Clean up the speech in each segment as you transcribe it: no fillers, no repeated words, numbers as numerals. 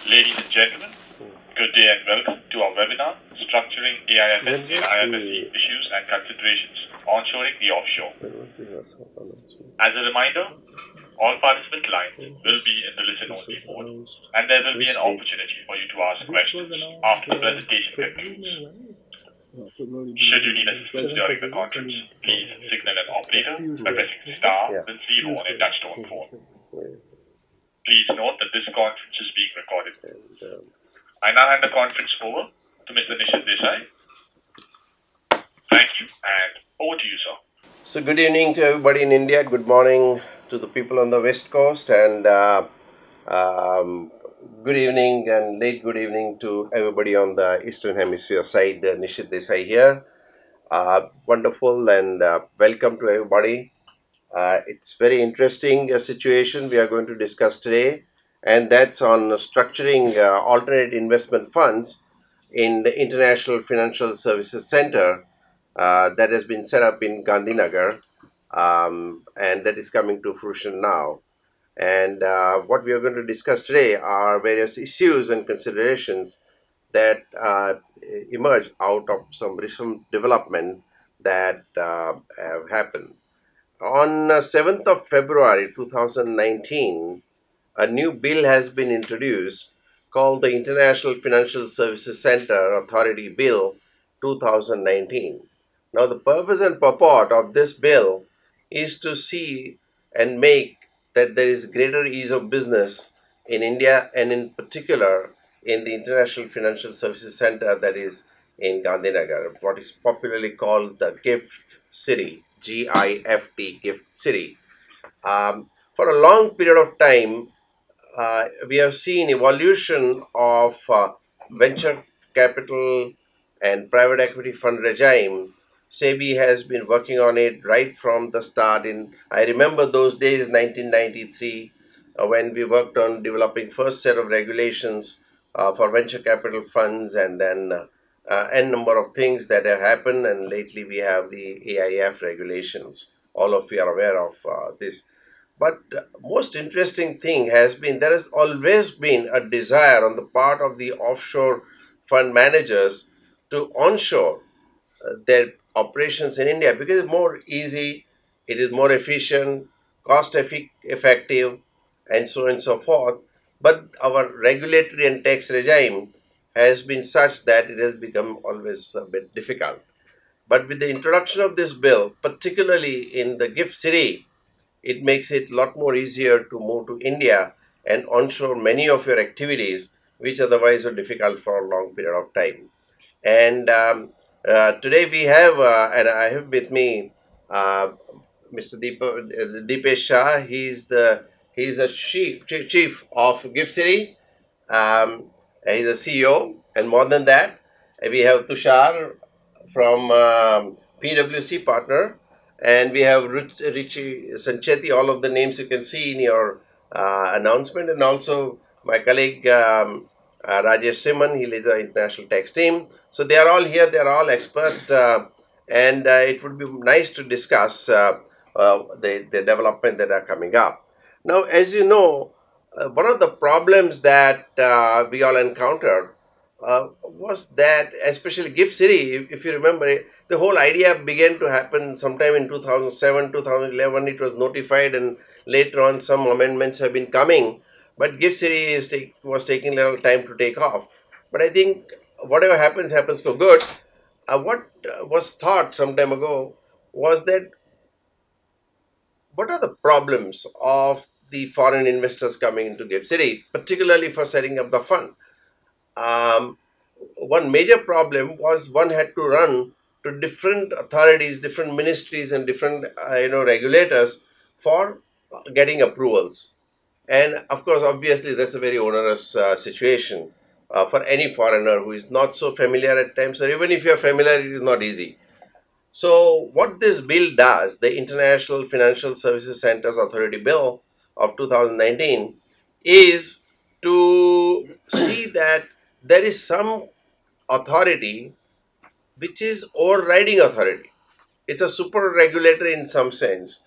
Ladies and gentlemen, good day and welcome to our webinar, Structuring AIFSC and IFSC Issues and Considerations, Onshoring the Offshore. As a reminder, all participant lines will be in the listen-only mode, and there will be an opportunity for you to ask questions after the presentation concludes. Should you need assistance during the conference, please signal an operator by pressing star then 0 on a touch-tone phone. Please note that this conference is being recorded. I now hand the conference over to Mr. Nishith Desai. Thank you, and over to you, sir. So good evening to everybody in India. Good morning to the people on the West Coast, and good evening and late good evening to everybody on the Eastern Hemisphere side. Nishith Desai here. Wonderful and welcome to everybody. It's very interesting situation we are going to discuss today, and that's on structuring alternate investment funds in the International Financial Services Center that has been set up in Gandhinagar, and that is coming to fruition now. And what we are going to discuss today are various issues and considerations that emerge out of some recent development that have happened. On 7th of February 2019, a new bill has been introduced called the International Financial Services Center Authority Bill 2019. Now, the purpose and purport of this bill is to see and make that there is greater ease of business in India, and in particular in the International Financial Services Center that is in Gandhinagar, what is popularly called the Gift City, GIFT, Gift City. For a long period of time, we have seen evolution of venture capital and private equity fund regime. SEBI has been working on it right from the start. I remember those days, 1993, when we worked on developing first set of regulations for venture capital funds, and then n number of things that have happened, and lately we have the AIF regulations. All of you are aware of this. But most interesting thing has been there has always been a desire on the part of the offshore fund managers to onshore their operations in India, because it's more easy, it is more efficient, cost effective, and so on and so forth. But our regulatory and tax regime has been such that it has become always a bit difficult. But with the introduction of this bill, particularly in the Gift City, it makes it a lot more easier to move to India and onshore many of your activities, which otherwise were difficult for a long period of time. And today we have, and I have with me Mr. Deepesh Shah. He's a chief of Gift City. He's a CEO, and more than that, we have Tushar from PwC partner, and we have Richie Sanchetti. All of the names you can see in your announcement, and also my colleague Rajesh Simon. He leads the international tax team. So they are all here. They are all expert, and it would be nice to discuss the development that are coming up. Now, as you know, one of the problems that we all encountered was that, especially Gift City, if you remember, the whole idea began to happen sometime in 2007, 2011. It was notified, and later on some amendments have been coming. But Gift City was taking a little time to take off. But I think whatever happens, happens for good. What was thought some time ago was that what are the problems of the foreign investors coming into Gift City, particularly for setting up the fund? One major problem was one had to run to different authorities, different ministries, and different regulators for getting approvals. And of course, obviously, that's a very onerous situation for any foreigner who is not so familiar at times, or even if you are familiar, it is not easy. So what this bill does, the International Financial Services Centers Authority Bill of 2019, is to see that there is some authority which is overriding authority. It's a super regulator in some sense.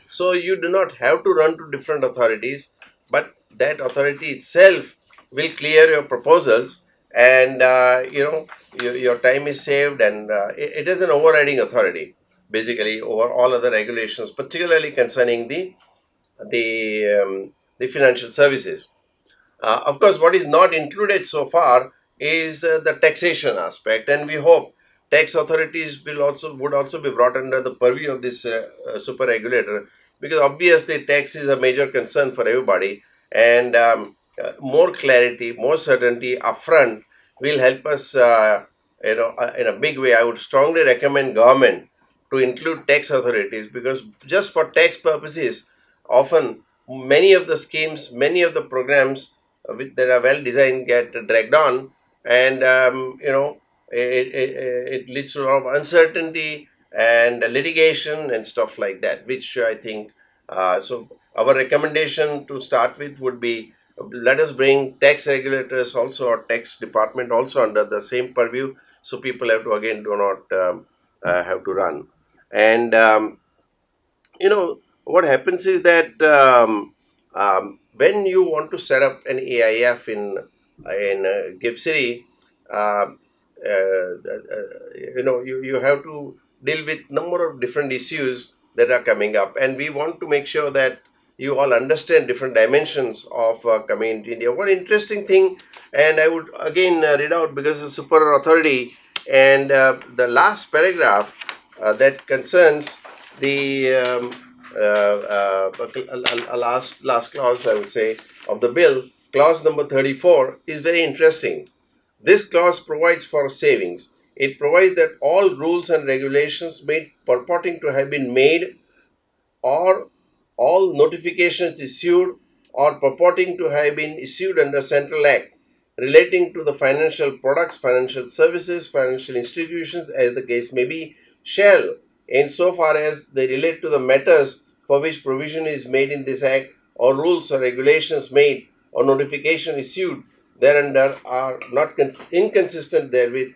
So you do not have to run to different authorities, but that authority itself will clear your proposals, and your time is saved, and it is an overriding authority basically over all other regulations, particularly concerning the financial services. Of course, what is not included so far is the taxation aspect, and we hope tax authorities would also be brought under the purview of this super regulator, because obviously tax is a major concern for everybody, and more clarity, more certainty upfront will help us, in a big way. I would strongly recommend government to include tax authorities, because just for tax purposes, often many of the schemes, many of the programs that are well designed get dragged on, and it leads to a lot of uncertainty and litigation and stuff like that, which I think, so our recommendation to start with would be, let us bring tax regulators also, or tax department also, under the same purview, so people have to, again, do not have to run. And what happens is that when you want to set up an AIF in GIFT City, you have to deal with number of different issues that are coming up, and we want to make sure that you all understand different dimensions of coming into India. One interesting thing, and I would again read out, because it's a super authority, and the last paragraph that concerns the last clause, I would say, of the bill, clause number 34, is very interesting. This clause provides for savings. It provides that all rules and regulations purporting to have been made, or all notifications issued or purporting to have been issued under Central Act relating to the financial products, financial services, financial institutions, as the case may be, shall, insofar as they relate to the matters for which provision is made in this Act, or rules or regulations made or notification issued thereunder are not inconsistent therewith,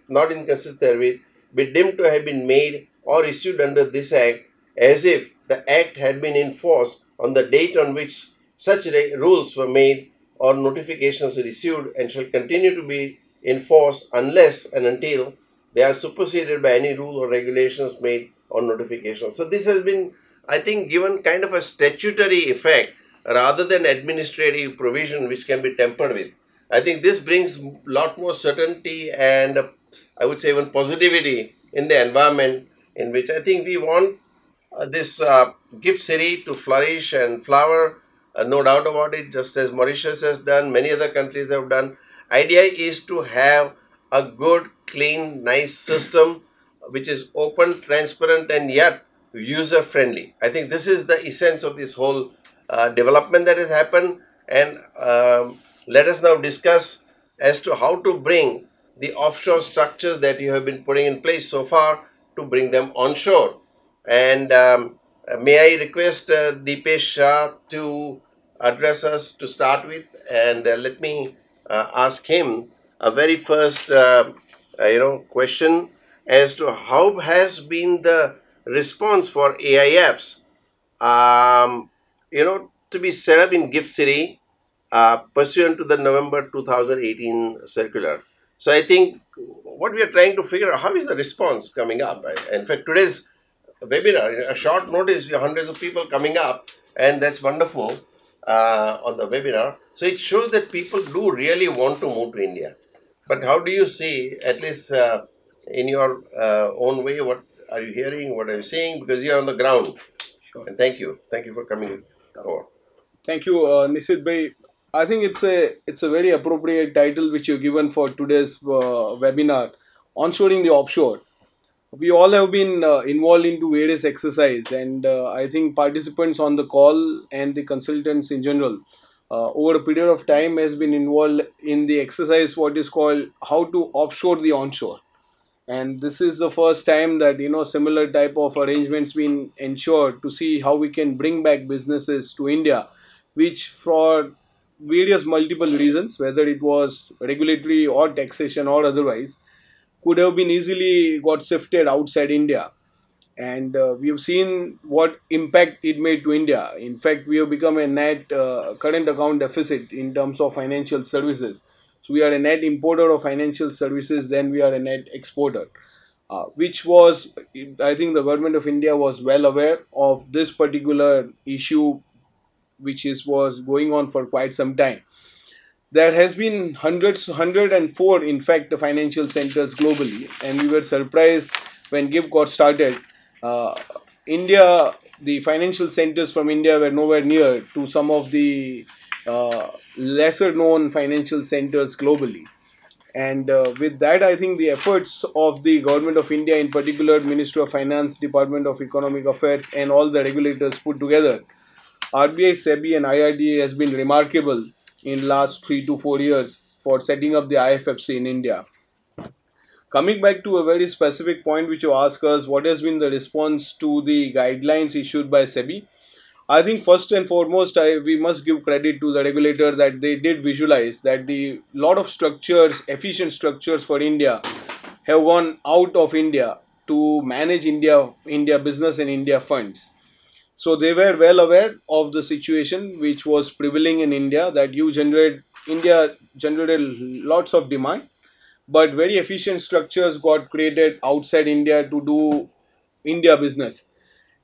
be deemed to have been made or issued under this Act, as if the Act had been in force on the date on which such rules were made or notifications were issued, and shall continue to be in force unless and until they are superseded by any rule or regulations made or notification. So this has been, I think, given kind of a statutory effect rather than administrative provision which can be tampered with. I think this brings a lot more certainty and I would say even positivity in the environment in which I think we want this GIFT City to flourish and flower. No doubt about it, just as Mauritius has done, many other countries have done. Idea is to have a good, clean, nice system which is open, transparent, and yet user-friendly. I think this is the essence of this whole development that has happened. And let us now discuss as to how to bring the offshore structures that you have been putting in place so far, to bring them onshore. And may I request Deepesh Shah to address us to start with, and let me ask him a very first question as to how has been the response for AIFs to be set up in GIFT City pursuant to the November 2018 circular. So I think what we are trying to figure out, how is the response coming up? In fact, today's webinar, a short notice, we have hundreds of people coming up, and that's wonderful on the webinar. So it shows that people do really want to move to India. But how do you see, at least in your own way, what are you hearing, what are you seeing? Because you are on the ground. Sure. And thank you for coming over. Thank you, Nishith Bhai. I think it's a very appropriate title which you've given for today's webinar, Onshoring the Offshore. We all have been involved into various exercises, and I think participants on the call and the consultants in general over a period of time has been involved in the exercise what is called how to offshore the onshore. And this is the first time that similar type of arrangements been ensured to see how we can bring back businesses to India, which for various multiple reasons, whether it was regulatory or taxation or otherwise, could have been easily got shifted outside India. And we have seen what impact it made to India. In fact, we have become a net current account deficit in terms of financial services. So we are a net importer of financial services, then we are a net exporter, which was, I think the government of India was well aware of this particular issue, which was going on for quite some time. There has been 104, in fact, the financial centers globally, and we were surprised when GIFT got started. Uh, India, the financial centers from India were nowhere near to some of the lesser known financial centers globally. And with that, I think the efforts of the government of India, in particular, Ministry of Finance, Department of Economic Affairs, and all the regulators put together, RBI, SEBI, and IRDA has been remarkable in last 3 to 4 years for setting up the IFFC in India. Coming back to a very specific point which you ask us, what has been the response to the guidelines issued by SEBI? I think first and foremost, we must give credit to the regulator that they did visualize that the lot of structures, efficient structures for India, have gone out of India to manage India business and India funds. So they were well aware of the situation which was prevailing in India, that India generated lots of demand, but very efficient structures got created outside India to do India business.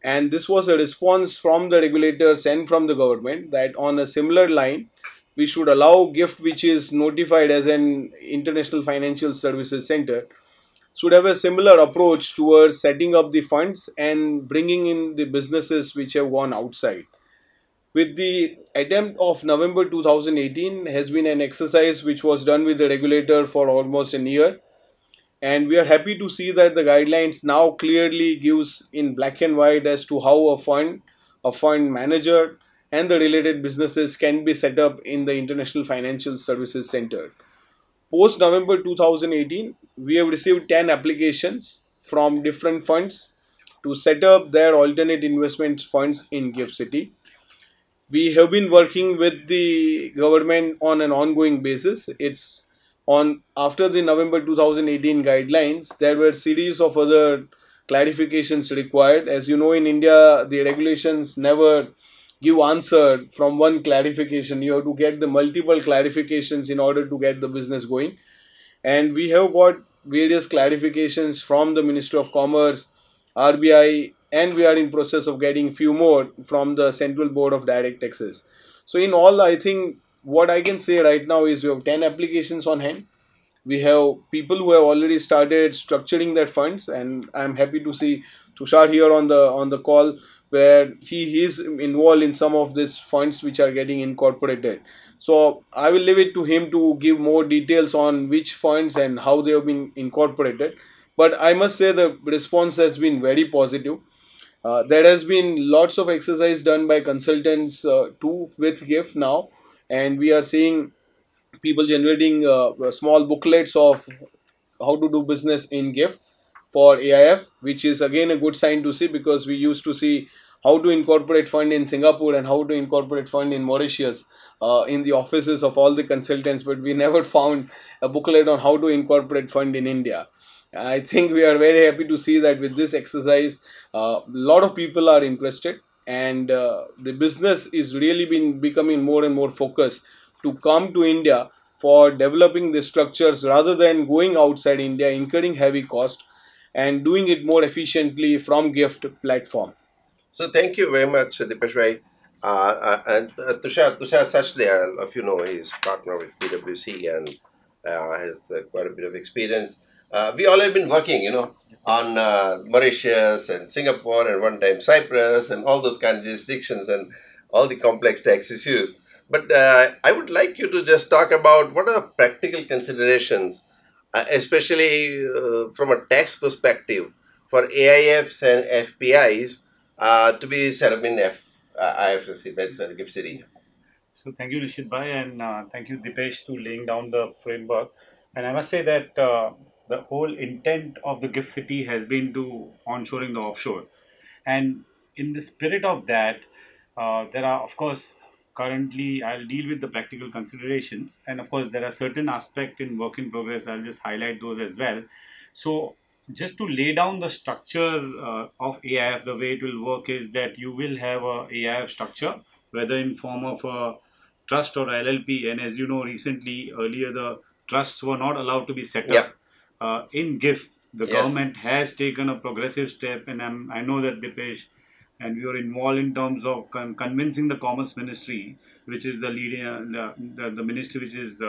And this was a response from the regulators and from the government that on a similar line, we should allow GIFT, which is notified as an International Financial Services Center, should have a similar approach towards setting up the funds and bringing in the businesses which have gone outside. With the attempt of November 2018 has been an exercise which was done with the regulator for almost a year, and we are happy to see that the guidelines now clearly gives in black and white as to how a fund manager, and the related businesses can be set up in the International Financial Services Center. Post November 2018, we have received 10 applications from different funds to set up their alternate investment funds in GIFT City. We have been working with the government on an ongoing basis. It's on after the November 2018 guidelines, there were series of other clarifications required. As you know, in India, the regulations never give answer from one clarification. You have to get the multiple clarifications in order to get the business going. And we have got various clarifications from the Ministry of Commerce, RBI, and we are in process of getting few more from the Central Board of Direct Taxes. So in all, I think what I can say right now is we have 10 applications on hand. We have people who have already started structuring their funds, and I'm happy to see Tushar here on the call, where he is involved in some of these funds which are getting incorporated. So I will leave it to him to give more details on which funds and how they have been incorporated. But I must say the response has been very positive. There has been lots of exercise done by consultants too with GIFT now, and we are seeing people generating small booklets of how to do business in GIFT for AIF, which is again a good sign to see, because we used to see how to incorporate fund in Singapore and how to incorporate fund in Mauritius in the offices of all the consultants, but we never found a booklet on how to incorporate fund in India. I think we are very happy to see that with this exercise, a lot of people are interested, and the business is really becoming more and more focused to come to India for developing the structures rather than going outside India, incurring heavy cost, and doing it more efficiently from GIFT platform. So thank you very much, Dipesh Bhai. And Tushar Sachdea, if you know, he's partner with PwC and has quite a bit of experience. We all have been working, on Mauritius and Singapore and one time Cyprus and all those kind of jurisdictions and all the complex tax issues. But I would like you to just talk about what are the practical considerations, especially from a tax perspective, for AIFs and FPIs to be set up in IFSC, that's GIFT City. So thank you, Nishith Bhai, and thank you, Dipesh, to laying down the framework. And I must say that the whole intent of the GIFT City has been to onshoring the offshore. And in the spirit of that, there are, of course, currently I'll deal with the practical considerations. And of course, there are certain aspects in work in progress. I'll just highlight those as well. So just to lay down the structure of AIF, the way it will work is that you will have a AIF structure, whether in form of a trust or LLP. And as you know, recently, earlier, the trusts were not allowed to be set Yeah. up in GIFT. The Yes. government has taken a progressive step, and I know that Dipesh and we were involved in terms of convincing the Commerce Ministry, which is the leading the ministry which is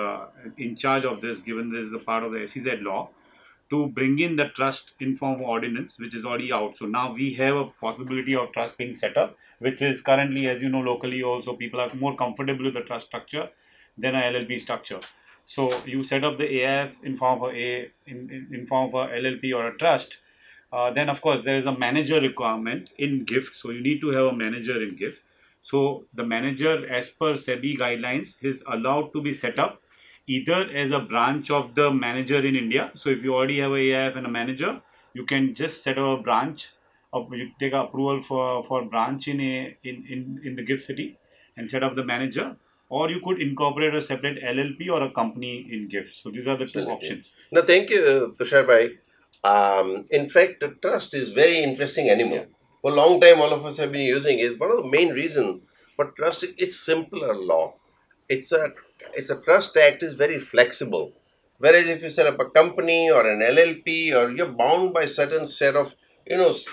in charge of this, given this is a part of the SEZ law, to bring in the trust in form of ordinance, which is already out. So now we have a possibility of trust being set up, which is currently, as you know, locally also people are more comfortable with the trust structure than a LLP structure. So you set up the AIF in form of in form of a LLP or a trust. Then of course there is a manager requirement in GIFT. So you need to have a manager in GIFT. So the manager, as per SEBI guidelines, is allowed to be set up either as a branch of the manager in India. So if you already have a AIF and a manager, you can just set up a branch of, you take approval for branch in the GIFT city and set up the manager, or you could incorporate a separate LLP or a company in GIFT. So these are the two options. No, thank you, Tushar bhai. In fact, the trust is very interesting animal. Yeah. For a long time, all of us have been using it. One of the main reasons for trust, it's simpler law. It's a trust act is very flexible. Whereas if you set up a company or an LLP, or you're bound by certain set of rules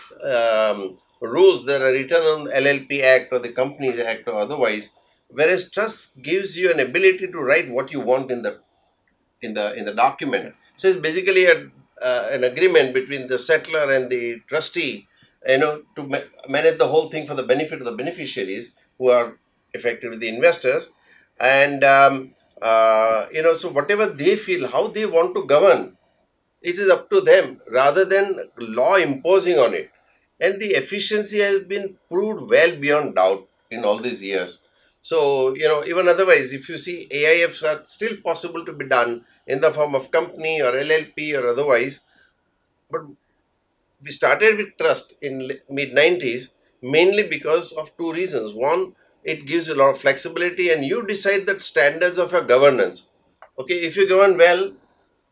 that are written on the LLP Act or the Companies Act or otherwise. Whereas trust gives you an ability to write what you want in the document. So it's basically an agreement between the settler and the trustee, to manage the whole thing for the benefit of the beneficiaries, who are effectively the investors. And so whatever they feel, how they want to govern, it is up to them rather than law imposing on it. And the efficiency has been proved well beyond doubt in all these years. So, even otherwise, if you see, AIFs are still possible to be done in the form of company or LLP or otherwise. But we started with trust in mid-90s mainly because of two reasons. One, it gives you a lot of flexibility and you decide the standards of your governance. Okay, if you govern well,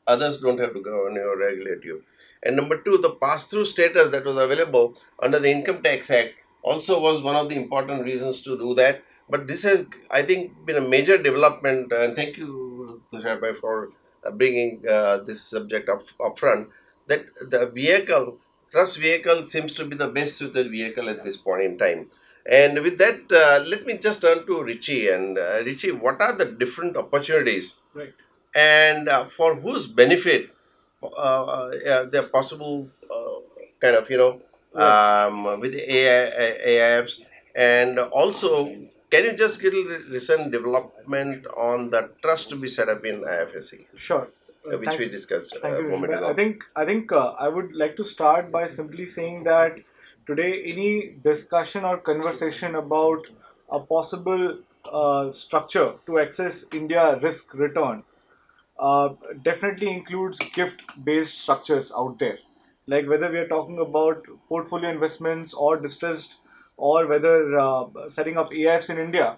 others don't have to govern you or regulate you. And number two, the pass-through status that was available under the Income Tax Act also was one of the important reasons to do that. But this has, I think, been a major development. And thank you, Tushar bhai, for bringing this subject up front. That the trust vehicle seems to be the best suited vehicle at this point in time. And with that, let me just turn to Richie. And Richie, what are the different opportunities? Right. And for whose benefit they're possible kind of, with the AIFs. And also, can you just give recent development on the trust to be set up in IFSC? Sure. Which we discussed Thank a you, moment ago. I think I would like to start by simply saying that today any discussion or conversation about a possible structure to access India risk return definitely includes gift-based structures out there. Like whether we are talking about portfolio investments or distressed, or whether setting up AIFs in India,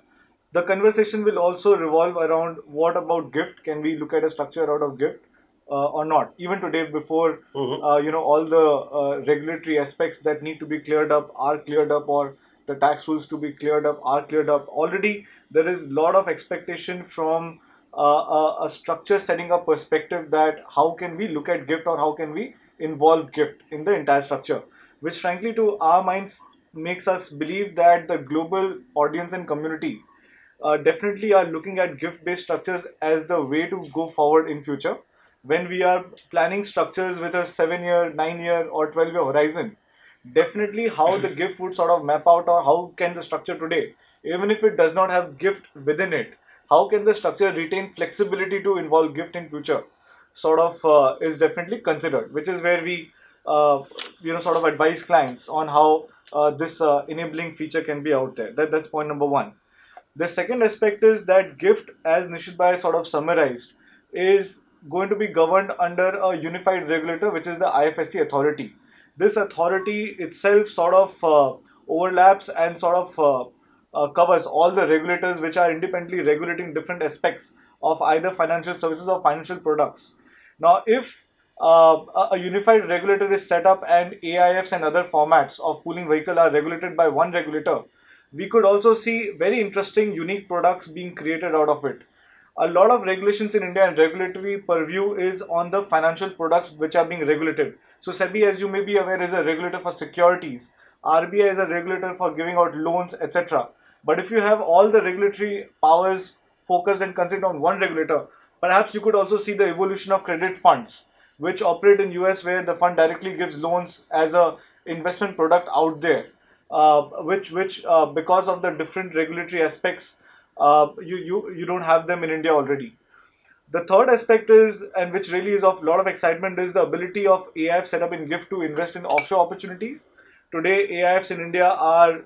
the conversation will also revolve around what about gift? Can we look at a structure out of gift or not? Even today, before all the regulatory aspects that need to be cleared up are cleared up, or the tax rules to be cleared up are cleared up. Already, there is a lot of expectation from a structure setting up perspective that how can we look at gift, or how can we involve gift in the entire structure, which frankly to our minds makes us believe that the global audience and community definitely are looking at gift-based structures as the way to go forward in future. When we are planning structures with a 7-year, 9-year or 12-year horizon, definitely how the gift would sort of map out, or how can the structure today, even if it does not have gift within it, how can the structure retain flexibility to involve gift in future, sort of is definitely considered, which is where we sort of advise clients on how this enabling feature can be out there. That's point number one. The second aspect is that gift, as Nishith Bhai sort of summarized, is going to be governed under a unified regulator, which is the IFSC authority. This authority itself sort of overlaps and sort of covers all the regulators which are independently regulating different aspects of either financial services or financial products. Now, if a unified regulator is set up and AIFs and other formats of pooling vehicle are regulated by one regulator, we could also see very interesting, unique products being created out of it. A lot of regulations in India and regulatory purview is on the financial products which are being regulated. So SEBI, as you may be aware, is a regulator for securities. RBI is a regulator for giving out loans, etc. But if you have all the regulatory powers focused and concentrated on one regulator, perhaps you could also see the evolution of credit funds, which operate in US, where the fund directly gives loans as a investment product out there, which because of the different regulatory aspects, you don't have them in India already. The third aspect is, and which really is of a lot of excitement, is the ability of AIF set up in GIFT to invest in offshore opportunities. Today, AIFs in India are,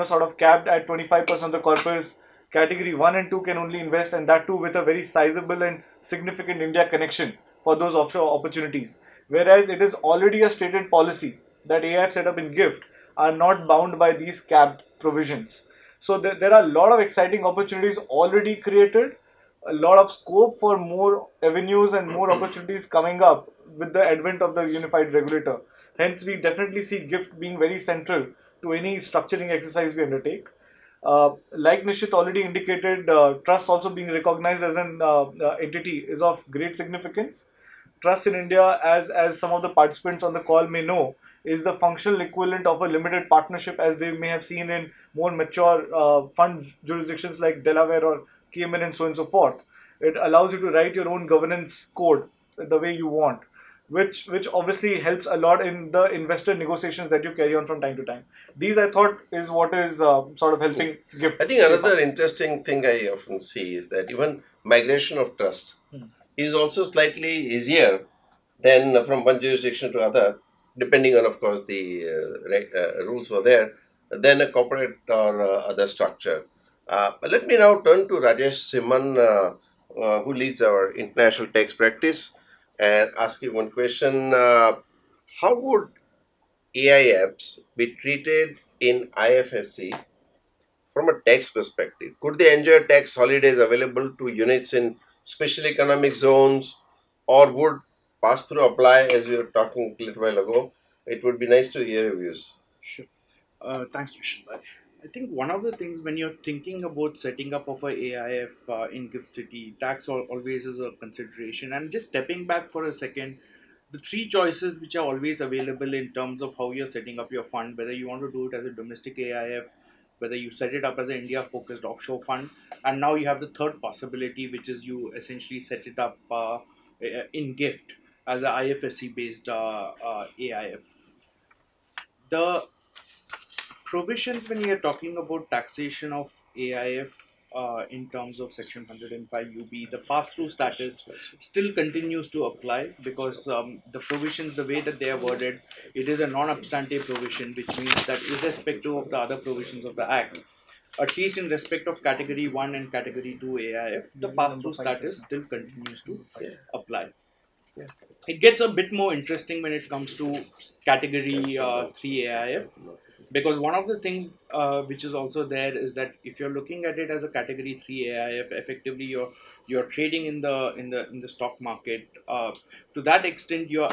sort of capped at 25% of the corpus. Category 1 and 2 can only invest, and that too with a very sizable and significant India connection for those offshore opportunities. Whereas it is already a stated policy that AIFs set up in GIFT are not bound by these capped provisions. So there are a lot of exciting opportunities already created, a lot of scope for more avenues and more opportunities coming up with the advent of the unified regulator. Hence, we definitely see GIFT being very central to any structuring exercise we undertake. Like Nishith already indicated, trust also being recognized as an entity is of great significance. Trust in India, as some of the participants on the call may know, is the functional equivalent of a limited partnership, as they may have seen in more mature fund jurisdictions like Delaware or Cayman and so on and so forth. It allows you to write your own governance code the way you want, which obviously helps a lot in the investor negotiations that you carry on from time to time. These, I thought, is what is sort of helping GIFT. I think another interesting thing I often see is that even migration of trust is also slightly easier than from one jurisdiction to other, depending on, of course, the rules were there, than a corporate or other structure. But let me now turn to Rajesh Simhan, who leads our international tax practice, and ask you one question. How would AIFs be treated in IFSC from a tax perspective? Could they enjoy tax holidays available to units in special economic zones, or would pass-through apply, as we were talking a little while ago? It would be nice to hear your views. Sure. Thanks, Nishith. I think one of the things when you're thinking about setting up of a AIF in GIFT City, tax always is a consideration. And just stepping back for a second, the three choices which are always available in terms of how you're setting up your fund, whether you want to do it as a domestic AIF, whether you set it up as an India-focused offshore fund, and now you have the third possibility, which is you essentially set it up in GIFT as an IFSC-based AIF. The provisions when we are talking about taxation of AIF in terms of section 105 UB, the pass-through status still continues to apply, because the provisions, the way that they are worded, it is a non-obstante provision, which means that irrespective of the other provisions of the Act, at least in respect of category 1 and category 2 AIF, the pass-through status still continues to apply. It gets a bit more interesting when it comes to category 3 AIF, because one of the things which is also there is that if you're looking at it as a category 3 AIF, effectively you're trading in the stock market. To that extent, you're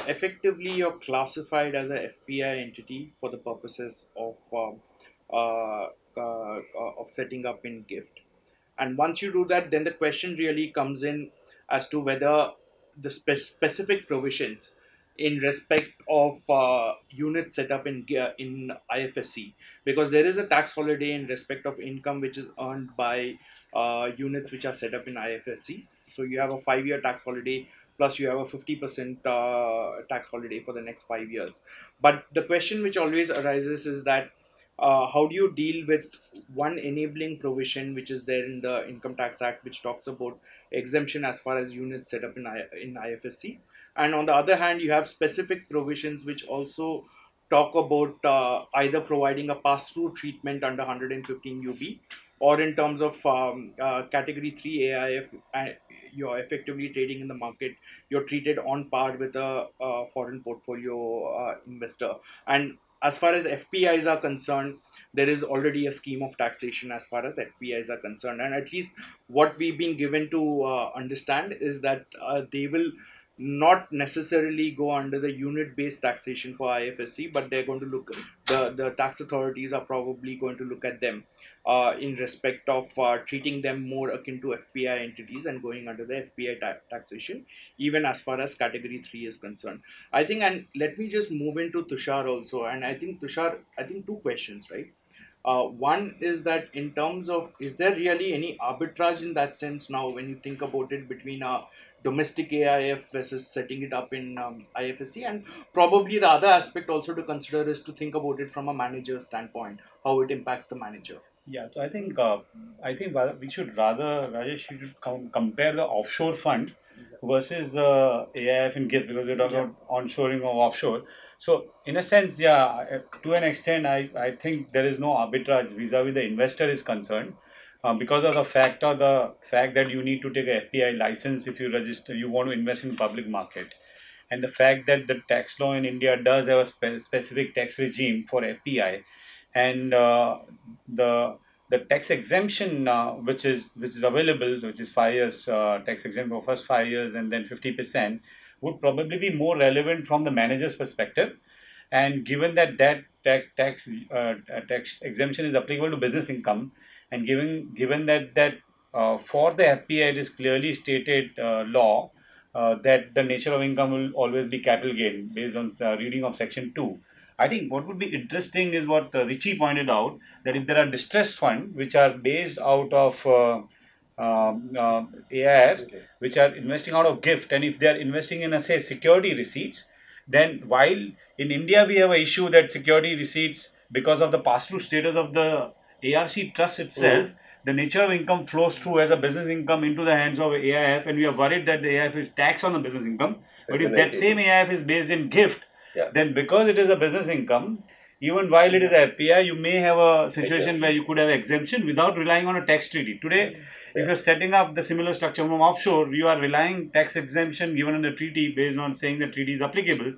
classified as a FPI entity for the purposes of setting up in GIFT. And once you do that, then the question really comes in as to whether the specific provisions in respect of units set up in IFSC, because there is a tax holiday in respect of income which is earned by units which are set up in IFSC. So you have a 5-year tax holiday, plus you have a 50% tax holiday for the next 5 years. But the question which always arises is that how do you deal with one enabling provision which is there in the Income Tax Act, which talks about exemption as far as units set up in IFSC, and on the other hand you have specific provisions which also talk about either providing a pass-through treatment under 115 UB, or in terms of category 3 AIF, you're effectively trading in the market, you're treated on par with a foreign portfolio investor. And as far as FPIs are concerned, there is already a scheme of taxation as far as FPIs are concerned. And at least what we've been given to understand is that they will not necessarily go under the unit-based taxation for IFSC, but they're going to look, the tax authorities are probably going to look at them in respect of treating them more akin to FPI entities and going under the FPI taxation, even as far as category 3 is concerned. I think, and let me just move into Tushar also, and I think Tushar, I think two questions, right? One is that in terms of, is there really any arbitrage in that sense now when you think about it between a domestic AIF versus setting it up in IFSC? And probably the other aspect also to consider is to think about it from a manager standpoint, how it impacts the manager. Yeah, so I think we should rather, Rajesh, you should compare the offshore fund versus AIF and GIFT, because we're talking about onshoring or offshore. So in a sense, yeah, to an extent, I think there is no arbitrage vis-a-vis the investor is concerned, because of the fact that you need to take a FPI license if you register, you want to invest in public market, and the fact that the tax law in India does have a specific tax regime for FPI, and the tax exemption which is available, which is 5 years tax exemption for first 5 years and then 50%, would probably be more relevant from the manager's perspective. And given that tax exemption is applicable to business income, and given that for the FPI it is clearly stated law that the nature of income will always be capital gain based on the reading of section 2. I think what would be interesting is what Richie pointed out, that if there are distressed funds which are based out of AIFs, which are investing out of GIFT, and if they are investing in, say, security receipts, then while in India we have an issue that security receipts, because of the pass-through status of the ARC trust itself, the nature of income flows through as a business income into the hands of AIF, and we are worried that the AIF is taxed on the business income. But if that same AIF is based in GIFT, then because it is a business income, even while it is a FPI, you may have a situation where you could have exemption without relying on a tax treaty. Today, if you're setting up the similar structure from offshore, you are relying tax exemption given in the treaty based on saying the treaty is applicable.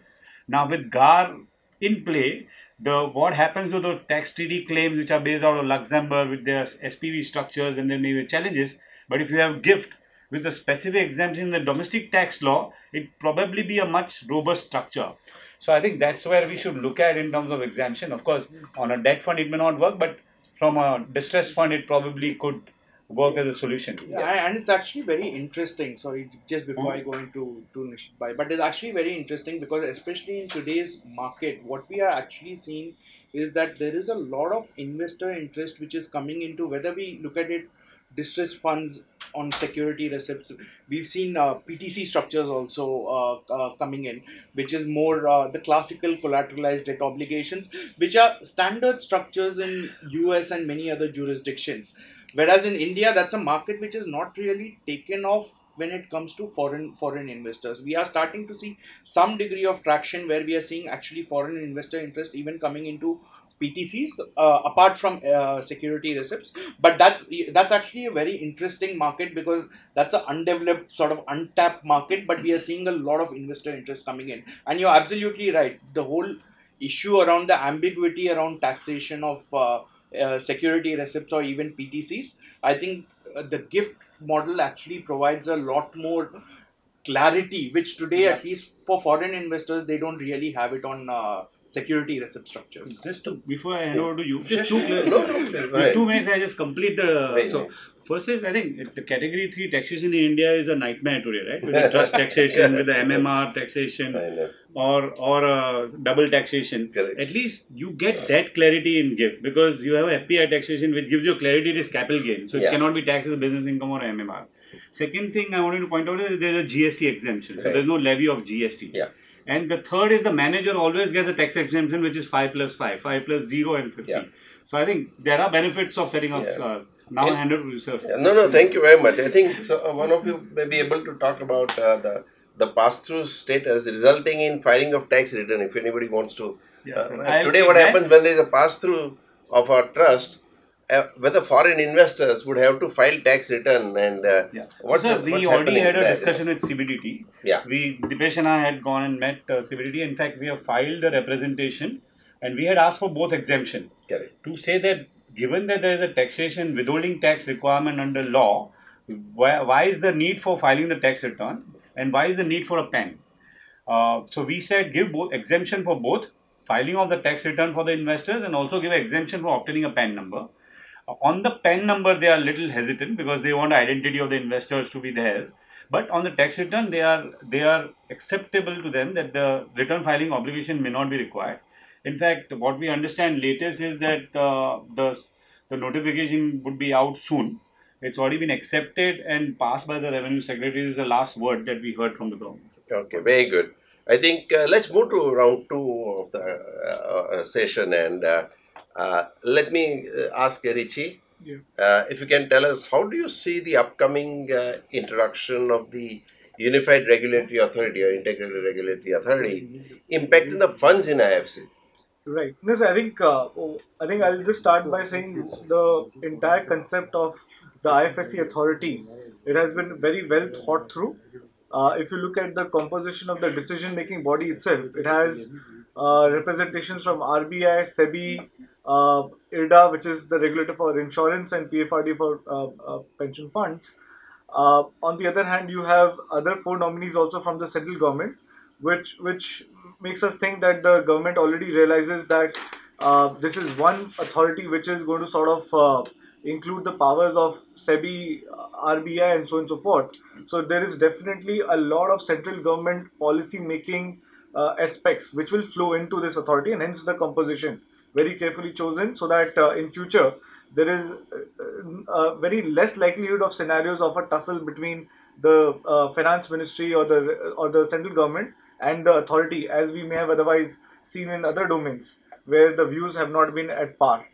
Now with GAR in play, what happens to the tax treaty claims which are based out of Luxembourg with their SPV structures, and there may be challenges. But if you have GIFT with the specific exemption in the domestic tax law, it probably be a much robust structure. So I think that's where we should look at in terms of exemption. Of course, on a debt fund it may not work, but from a distressed fund it probably could work as a solution. Yeah, and it's actually very interesting. Sorry, just before I go into Nishith Bhai, but it's actually very interesting because especially in today's market, what we are actually seeing is that there is a lot of investor interest which is coming into, whether we look at it, distressed funds on security receipts. We've seen PTC structures also coming in, which is more the classical collateralized debt obligations, which are standard structures in US and many other jurisdictions. Whereas in India, that's a market which is not really taken off when it comes to foreign investors. We are starting to see some degree of traction where we are seeing actually foreign investor interest even coming into PTCs apart from security receipts. But that's actually a very interesting market because that's an undeveloped sort of untapped market, but we are seeing a lot of investor interest coming in. And you're absolutely right. The whole issue around the ambiguity around taxation of security receipts or even PTCs, I think the GIFT model actually provides a lot more clarity, which today, at least for foreign investors, they don't really have it on security receipt structures. Just before I hand over to you, just 2 minutes, I just complete the. So, first is, I think the category 3 taxation in India is a nightmare today, right? With the trust taxation, with the MMR taxation, or double taxation. Correct. At least you get that clarity in GIFT because you have a FPI taxation which gives you clarity it is capital gain. So it cannot be taxed as a business income or MMR. Second thing I wanted to point out is there is a GST exemption. So there is no levy of GST. Yeah. And the third is the manager always gets a tax exemption which is 5 plus 5, 5 plus 0 and 50. Yeah. So I think there are benefits of setting up. Now I hand over to you, sir. No, thank you very much. I think one of you may be able to talk about the pass-through status resulting in filing of tax return if anybody wants to. Today what happens when there is a pass-through of our trust, whether foreign investors would have to file tax return and we already had a discussion with CBDT. Yeah. Dipesh and I had gone and met CBDT. In fact, we have filed a representation and we had asked for both exemption. Correct. To say that given that there is a taxation withholding tax requirement under law, why is the need for filing the tax return? And why is the need for a PAN? So we said give both exemption for both filing of the tax return for the investors and also give an exemption for obtaining a PAN number. On the PAN number, they are a little hesitant because they want the identity of the investors to be there. But on the tax return, they are acceptable to them that the return filing obligation may not be required. In fact, what we understand latest is that the notification would be out soon. It's already been accepted and passed by the Revenue Secretary. Is the last word that we heard from the government. Okay, very good. I think let's move to round 2 of the session, and let me ask Richie, if you can tell us, how do you see the upcoming introduction of the Unified Regulatory Authority or Integrated Regulatory Authority impacting the funds in IFSC? Right. Yes, I think I'll just start by saying the entire concept of the IFSC authority, it has been very well thought through. If you look at the composition of the decision-making body itself, it has representations from RBI, SEBI, IRDA, which is the regulator for insurance, and PFRD for pension funds. On the other hand, you have other 4 nominees also from the central government, which makes us think that the government already realizes that this is one authority which is going to sort of include the powers of SEBI, RBI, and so on and so forth. So there is definitely a lot of central government policy making aspects which will flow into this authority, and hence the composition very carefully chosen so that in future there is very less likelihood of scenarios of a tussle between the finance ministry or the central government and the authority, as we may have otherwise seen in other domains where the views have not been at par.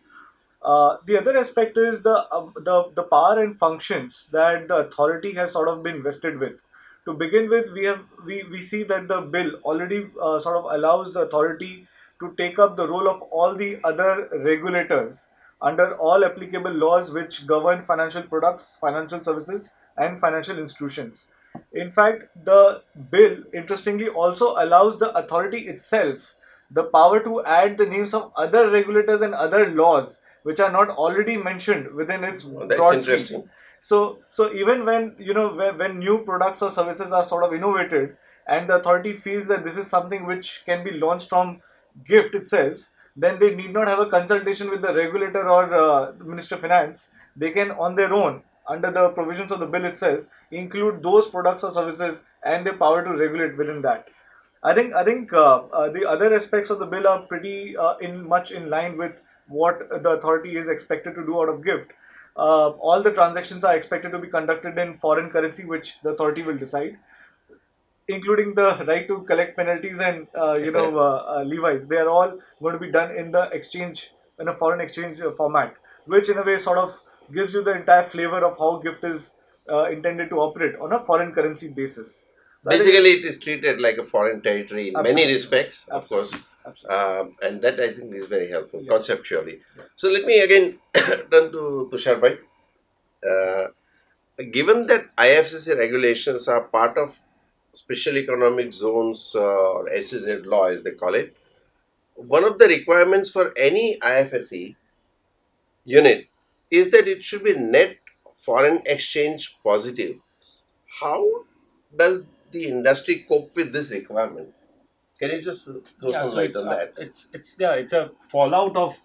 The other aspect is the power and functions that the authority has sort of been vested with. To begin with, we see that the bill already sort of allows the authority to take up the role of all the other regulators under all applicable laws which govern financial products, financial services, and financial institutions. In fact, the bill, interestingly, also allows the authority itself the power to add the names of other regulators and other laws which are not already mentioned within its broad interesting. So even when when new products or services are sort of innovated and the authority feels that this is something which can be launched from GIFT itself, then they need not have a consultation with the regulator or Minister of Finance. They can on their own, under the provisions of the bill itself, include those products or services and the power to regulate within that. I think the other aspects of the bill are pretty much in line with what the authority is expected to do out of GIFT. All the transactions are expected to be conducted in foreign currency, which the authority will decide, including the right to collect penalties and levies. They are all going to be done in the exchange, in a foreign exchange format, which in a way sort of gives you the entire flavor of how GIFT is intended to operate on a foreign currency basis. Basically, it is treated like a foreign territory in many respects, of course, and that I think is very helpful conceptually. So let me again turn to Tushar bhai. Given that IFSC regulations are part of special economic zones or SEZ law, as they call it, one of the requirements for any IFSC unit is that it should be net foreign exchange positive. How does the industry cope with this requirement? Can you just throw some light on that? It's a fallout of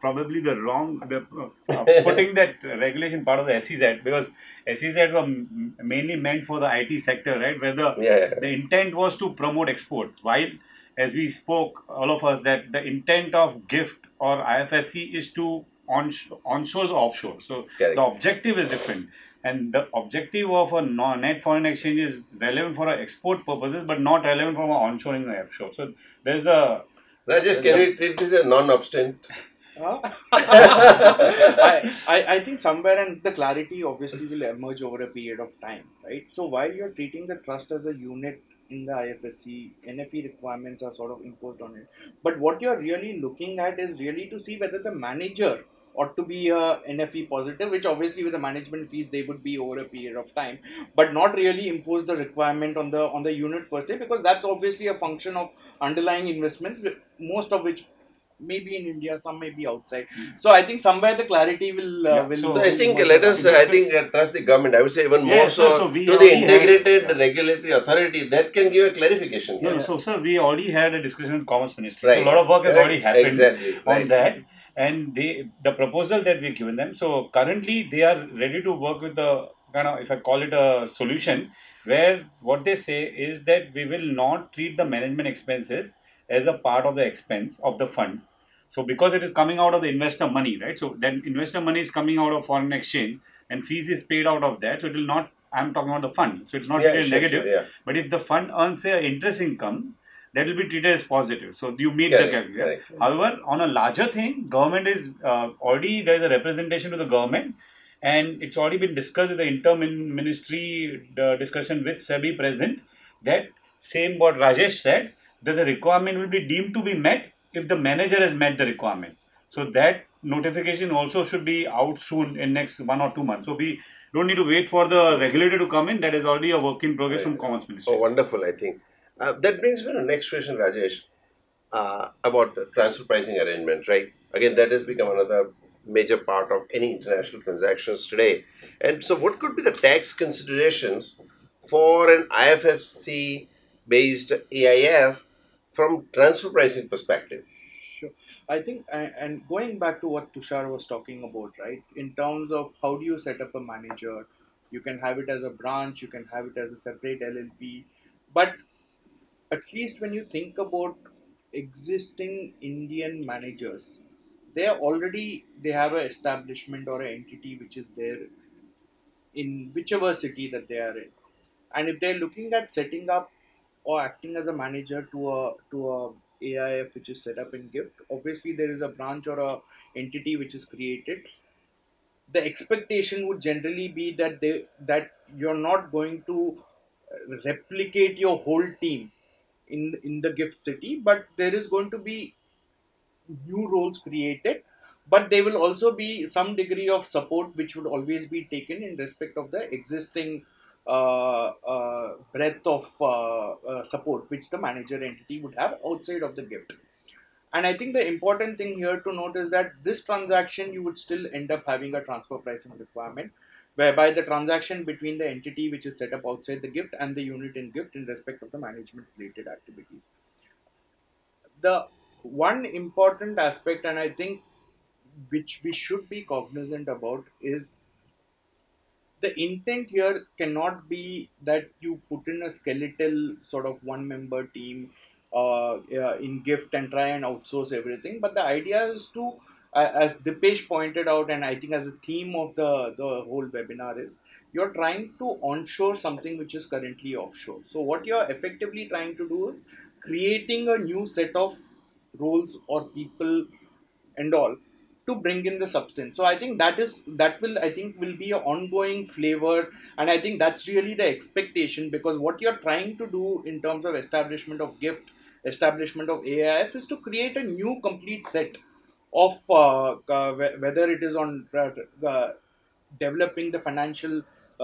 probably the wrong putting that regulation part of the SEZ, because SEZ were mainly meant for the IT sector, right? Where the intent was to promote export. While, as we spoke, all of us, that the intent of GIFT or IFSC is to onshore the offshore. So the objective is different. And the objective of a net foreign exchange is relevant for export purposes, but not relevant for onshoring the offshore. So there's a... Rajesh, can we treat this as non-obstinate? I think somewhere, and the clarity obviously will emerge over a period of time, right? So while you're treating the trust as a unit in the IFSC, NFE requirements are sort of imposed on it. But what you're really looking at is really to see whether the manager ought to be a NFE positive, which obviously with the management fees they would be over a period of time, but not really impose the requirement on the unit per se, because that's obviously a function of underlying investments, most of which maybe in India, some may be outside. So I think somewhere the clarity will. So I think trust the government. I would say even more so we to the integrated regulatory authority that can give a clarification. So sir, we already had a discussion with Commerce Ministry. So a lot of work has already happened on that. And the proposal that we've given them, so currently they are ready to work with the kind of, if I call it a solution, where what they say is that we will not treat the management expenses as a part of the expense of the fund. So because it is coming out of the investor money, right? So then investor money is coming out of foreign exchange and fees is paid out of that. So it will not, I'm talking about the fund. So it's not negative. But if the fund earns a interest income, that will be treated as positive. So you meet the calculation. However, on a larger thing, government is already, there is a representation to the government, and it's already been discussed with the inter-ministry discussion with SEBI present, that same what Rajesh said, that the requirement will be deemed to be met if the manager has met the requirement. So that notification also should be out soon in next 1 or 2 months. So we don't need to wait for the regulator to come in. That is already a work in progress from Commerce Ministry. Oh, wonderful, I think. That brings me to the next question, Rajesh, about the transfer pricing arrangement, right? Again, that has become another major part of any international transactions today. And so what could be the tax considerations for an IFSC-based AIF from transfer pricing perspective? Sure. I think, and going back to what Tushar was talking about, right, in terms of how do you set up a manager, you can have it as a branch, you can have it as a separate LLP, but at least when you think about existing Indian managers, they have an establishment or an entity which is there in whichever city that they are in, and if they're looking at setting up or acting as a manager to a AIF which is set up in GIFT, obviously there is a branch or a entity which is created. The expectation would generally be that you're not going to replicate your whole team in the GIFT city, but there is going to be new roles created, but there will also be some degree of support which would always be taken in respect of the existing breadth of support which the manager entity would have outside of the GIFT. And I think the important thing here to note is that this transaction, you would still end up having a transfer pricing requirement, whereby the transaction between the entity which is set up outside the GIFT and the unit in GIFT in respect of the management related activities. The one important aspect, and I think which we should be cognizant about, is the intent here cannot be that you put in a skeletal sort of one member team in GIFT and try and outsource everything. But the idea is to, as Dipesh pointed out, and I think as a theme of the whole webinar is, you're trying to onshore something which is currently offshore. So what you're effectively trying to do is creating a new set of roles or people and all to bring in the substance. So I think that will be an ongoing flavor, and I think that's really the expectation, because what you're trying to do in terms of establishment of GIFT, establishment of AIF, is to create a new complete set of whether it is on developing the financial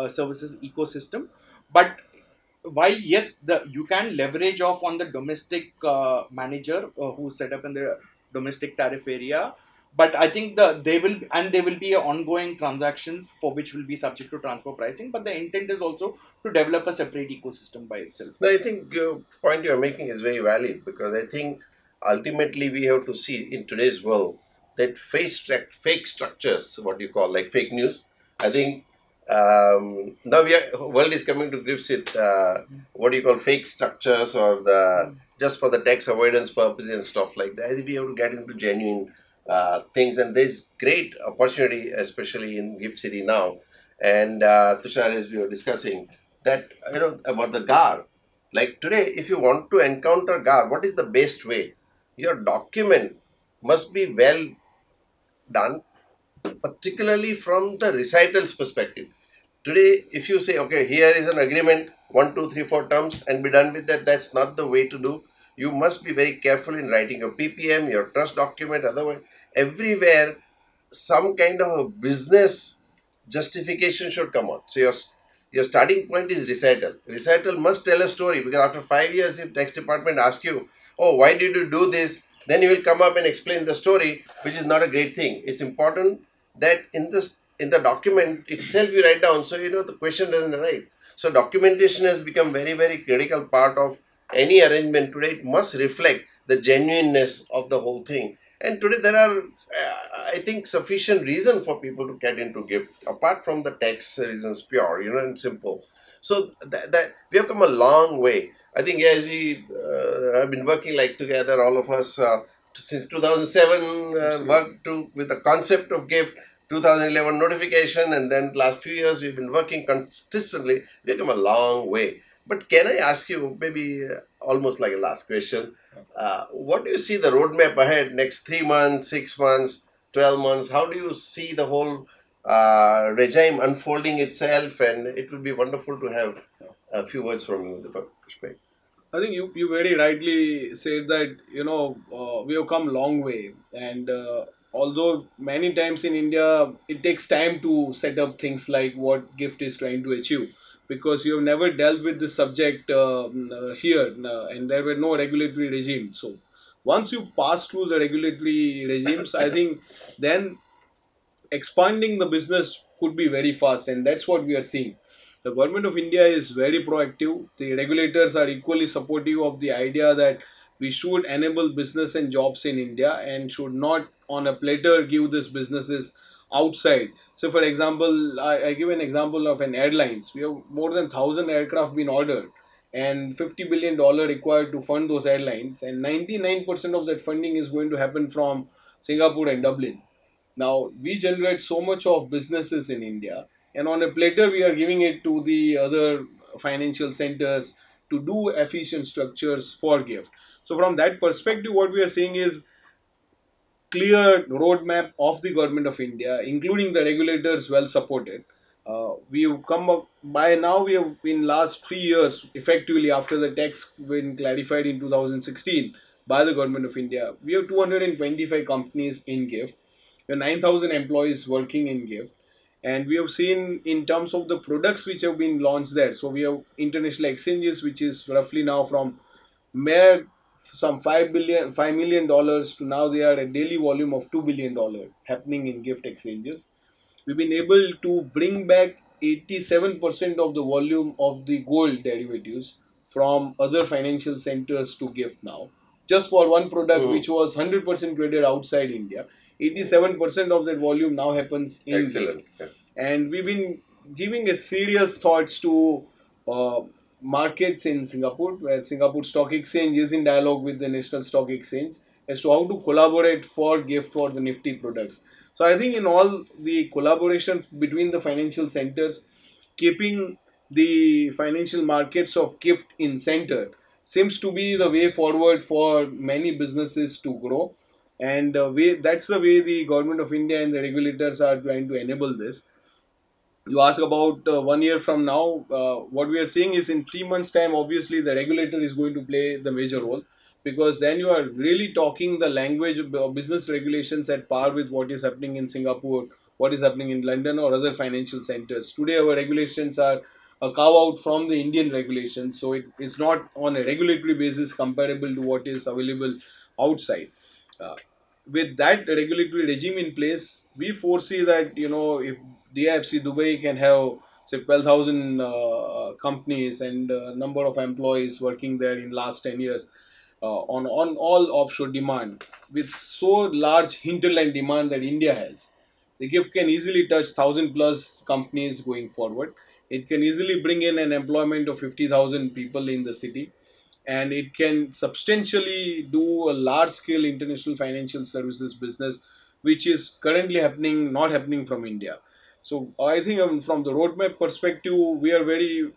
services ecosystem. But while yes, you can leverage off on the domestic manager who's set up in the domestic tariff area, but I think there will be ongoing transactions for which will be subject to transfer pricing. But the intent is also to develop a separate ecosystem by itself. No, I think your point you're making is very valid, because I think ultimately we have to see in today's world that fake structures, what you call like fake news. I think now world is coming to grips with what do you call fake structures, or the just for the tax avoidance purposes and stuff like that. I think we have to get into genuine things, and there's great opportunity, especially in GIFT City now. And Tushar, as we were discussing, that about the GAR. Like today, if you want to encounter GAR, what is the best way? Your document must be well done, particularly from the recital's perspective. Today, if you say, okay, here is an agreement, 1, 2, 3, 4 terms, and be done with that, that's not the way to do. You must be very careful in writing your PPM, your trust document. Otherwise, everywhere, some kind of a business justification should come out. So your starting point is recital. Recital must tell a story, because after 5 years, if tax department asks you, oh, why did you do this? then you will come up and explain the story, which is not a great thing. It's important that in the document itself you write down, so the question doesn't arise. So documentation has become very, very critical part of any arrangement today. It must reflect the genuineness of the whole thing. And today there are, I think, sufficient reason for people to get into gift, apart from the tax reasons, pure, and simple. So that we have come a long way. I think as we have been working together, all of us, since 2007, worked with the concept of gift, 2011 notification, and then last few years we've been working consistently. We've come a long way. But can I ask you, maybe almost like a last question, what do you see the roadmap ahead, next 3 months, 6 months, 12 months? How do you see the whole regime unfolding itself? And it would be wonderful to have a few words from you, the perspective. I think you very rightly said that, we have come a long way. And although many times in India, it takes time to set up things like what GIFT is trying to achieve, because you have never dealt with this subject here, and there were no regulatory regime. So once you pass through the regulatory regimes, I think then expanding the business could be very fast, and that's what we are seeing. The government of India is very proactive. The regulators are equally supportive of the idea that we should enable business and jobs in India and should not on a platter give these businesses outside. So for example, I give an example of an airlines. We have more than 1,000 aircraft been ordered and $50 billion required to fund those airlines, and 99% of that funding is going to happen from Singapore and Dublin. Now, we generate so much of businesses in India, and on a platter we are giving it to the other financial centers to do efficient structures for gift. So from that perspective, what we are seeing is clear roadmap of the government of India, including the regulators well supported. We have come up by now. We have in last 3 years, effectively after the tax been clarified in 2016 by the government of India, we have 225 companies in GIFT. We have 9,000 employees working in GIFT, and we have seen in terms of the products which have been launched there. So we have international exchanges, which is roughly now from mere some $5 million to now they are a daily volume of $2 billion happening in gift exchanges. We've been able to bring back 87% of the volume of the gold derivatives from other financial centers to gift now. Just for one product which was 100% traded outside India, 87% of that volume now happens in gift. And we've been giving a serious thoughts to markets in Singapore, where Singapore Stock Exchange is in dialogue with the National Stock Exchange as to how to collaborate for gift for the Nifty products. So I think in all the collaboration between the financial centers, keeping the financial markets of gift in center seems to be the way forward for many businesses to grow. And that's the way the government of India and the regulators are trying to enable this. You ask about 1 year from now, what we are seeing is in 3 months' time, obviously the regulator is going to play the major role, because then you are really talking the language of business regulations at par with what is happening in Singapore, what is happening in London or other financial centers. Today our regulations are a carve out from the Indian regulations, so it's not on a regulatory basis comparable to what is available outside. With that regulatory regime in place, we foresee that if the AIFSC Dubai can have say 12,000 companies and number of employees working there in last 10 years on all offshore demand, with so large hinterland demand that India has, the GIFT can easily touch 1,000 plus companies going forward. It can easily bring in an employment of 50,000 people in the city, and it can substantially do a large-scale international financial services business, which is currently not happening from India. So I think from the roadmap perspective, we are very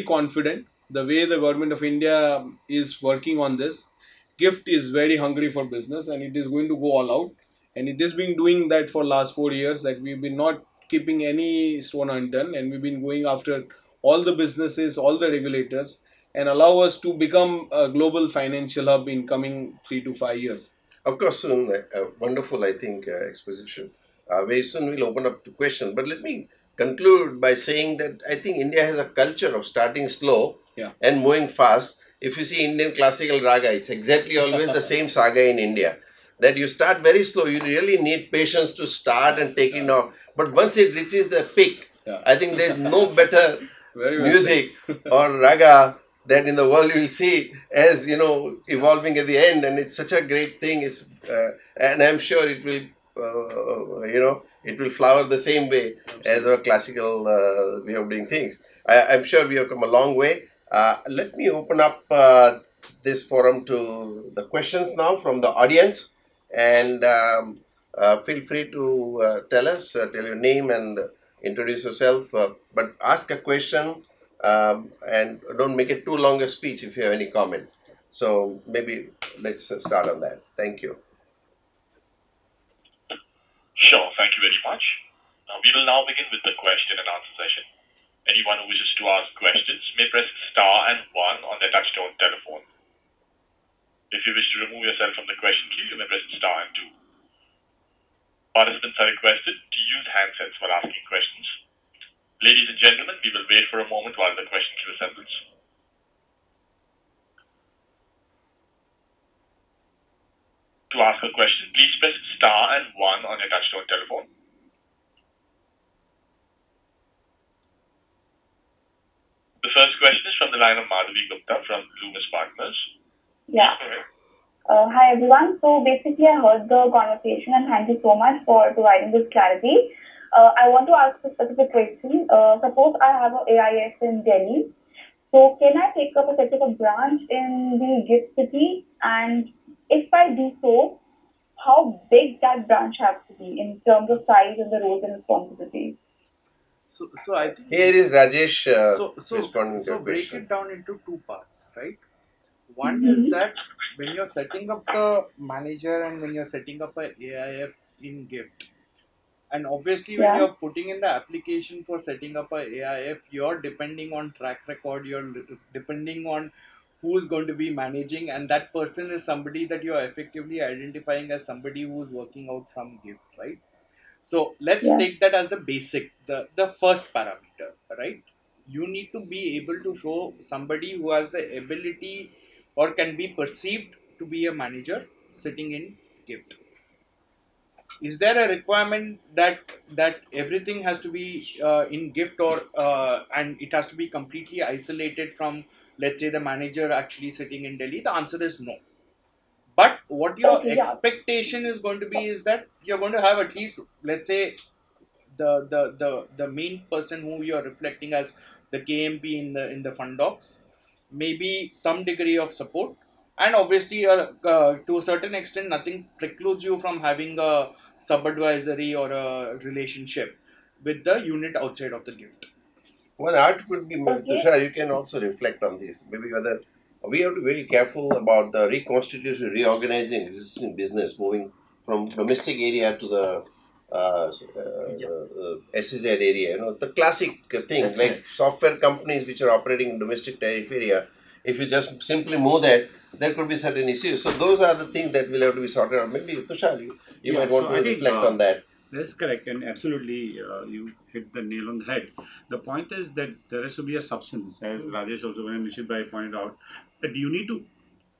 confident the way the government of India is working on this. GIFT is very hungry for business, and it is going to go all out. And it has been doing that for last 4 years, that we've been not keeping any stone undone, and we've been going after all the businesses, all the regulators, and allow us to become a global financial hub in coming 3 to 5 years. Of course, soon, wonderful, I think, exposition. Very soon we'll open up to questions. But let me conclude by saying that I think India has a culture of starting slow and moving fast. if you see Indian classical raga, it's exactly always the same saga in India. That you start very slow. You really need patience to start and take it off. But once it reaches the peak, I think there's no better music or raga that in the world you will see as, you know, evolving at the end, and it's such a great thing. It's and I'm sure it will, you know, it will flower the same way as our classical way of doing things. I'm sure we have come a long way. Let me open up this forum to the questions now from the audience, and feel free to tell us, tell your name and introduce yourself, but ask a question and don't make it too long a speech if you have any comment. So maybe let's start on that. Thank you. Sure, thank you very much. We will now begin with the question and answer session. Anyone who wishes to ask questions may press star and 1 on their touchtone telephone. If you wish to remove yourself from the question queue, you may press star and 2. Participants are requested to use handsets while asking questions. Ladies and gentlemen, we will wait for a moment while the question queue assembles. To ask a question, please press star and 1 on your touchtone telephone. The first question is from the line of Madhavi Gupta from Loomis Partners. Yeah. Hi everyone. So basically I heard the conversation and thank you so much for providing this clarity. I want to ask a specific question. Suppose I have an AIF in Delhi. So can I take up a set of a branch in the gift city? And if I do so, how big that branch has to be in terms of size and the roles and responsibilities? So I think here is Rajesh responding to so your break question. it down into two parts, right? One is that when you're setting up the manager and when you're setting up a AIF in gift, and obviously when you're putting in the application for setting up a AIF, you're depending on track record, you're depending on who's going to be managing, and that person is somebody that you're effectively identifying as somebody who's working out from gift, right? So let's take that as the basic, the first parameter, right? You need to be able to show somebody who has the ability or can be perceived to be a manager sitting in gift. Is there a requirement that everything has to be in gift, or and it has to be completely isolated from, let's say, the manager actually sitting in Delhi? The answer is no. But what your expectation is going to be is that you're going to have at least, let's say, the main person who you're reflecting as the KMP in the fund docs, maybe some degree of support, and obviously to a certain extent nothing precludes you from having a sub-advisory or a relationship with the unit outside of the gift. One art would be, Tushar, you can also reflect on this. Maybe whether we have to be very careful about the reconstitution, reorganizing existing business, moving from domestic area to the SEZ area. You know, the classic thing. That's like software companies which are operating in domestic tariff area. If you just simply move that, there could be certain issues. So those are the things that will have to be sorted out. Maybe Tushar, you might want to reflect on that. That's correct, and absolutely, you hit the nail on the head. The point is that there has to be a substance, as Rajesh also and Nishith Bhai pointed out, that you need to,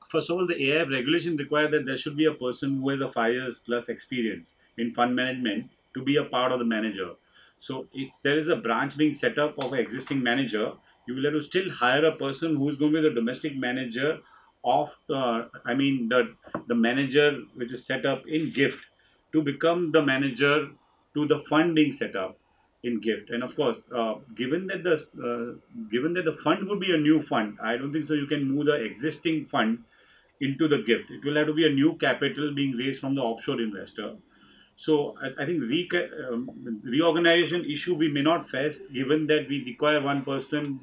first of all, the AIF regulation require that there should be a person who has a 5 years plus experience in fund management to be a part of the manager. So if there is a branch being set up of an existing manager, you will have to still hire a person who is going to be the domestic manager of, the manager which is set up in GIFT, to become the manager to the fund being set up in GIFT. And of course, given that the fund would be a new fund, I don't think so you can move the existing fund into the GIFT. It will have to be a new capital being raised from the offshore investor. So I think reorganization issue we may not face, given that we require one person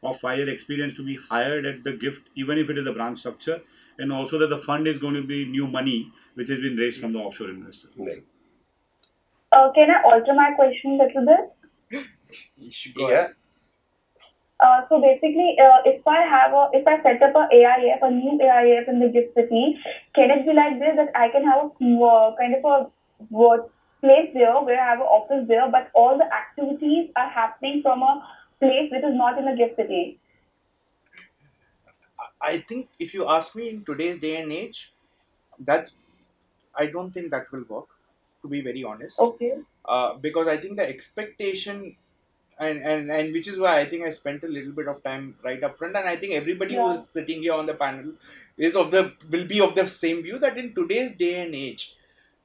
of 5 year experience to be hired at the GIFT, even if it is a branch structure, and also that the fund is going to be new money which has been raised from the offshore investor. Right. Can I alter my question a little bit? Yeah. So basically, if I set up a new AIF in the gift city, can it be like this, that I can have a kind of a place there where I have an office there, but all the activities are happening from a place which is not in the gift city? I think if you ask me in today's day and age, that's I don't think that will work, to be very honest. Okay. Because I think the expectation, and which is why I think I spent a little bit of time right up front, and I think everybody who Yeah. is sitting here on the panel will be of the same view that in today's day and age,